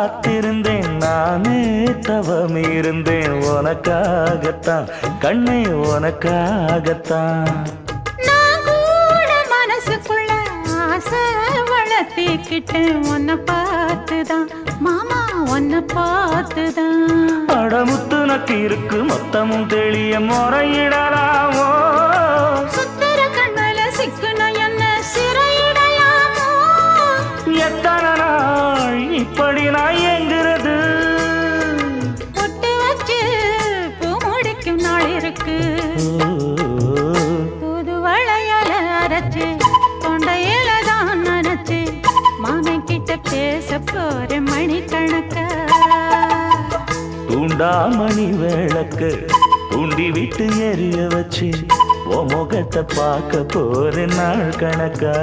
காத்திருந்தேன் நானே தவம் இருந்தேன் உனக்காகத்தான் கண்ணே உனக்காகத்தான் நான் கூட மனசுக்குள்ள ஆசை வளர்த்திக்கிட்டேன் உன்னை பார்த்துதான் மாமா உன்னை பார்த்துதான் அடமுத்து நக்கு இருக்கு மொத்தமும் தெளிய முறையிடலாமோ சுத்தர கண்மல சிக்குன என்ன சிறையிடலாமோ எத்தனை நாள் இப்படி நான் எங்கிறது பொட்டு வச்சு பூ முடிக்கும் நாள் இருக்கு புது வளையல அரைச்சு தொண்டையில தான் நனைச்சு மாமன் கிட்ட பேச போற மணிக்கணக்க தூண்டாமணி விளக்கு தூண்டி விட்டு எரிய வச்சு உன் முகத்தை பார்க்க போற நாள் கணக்கா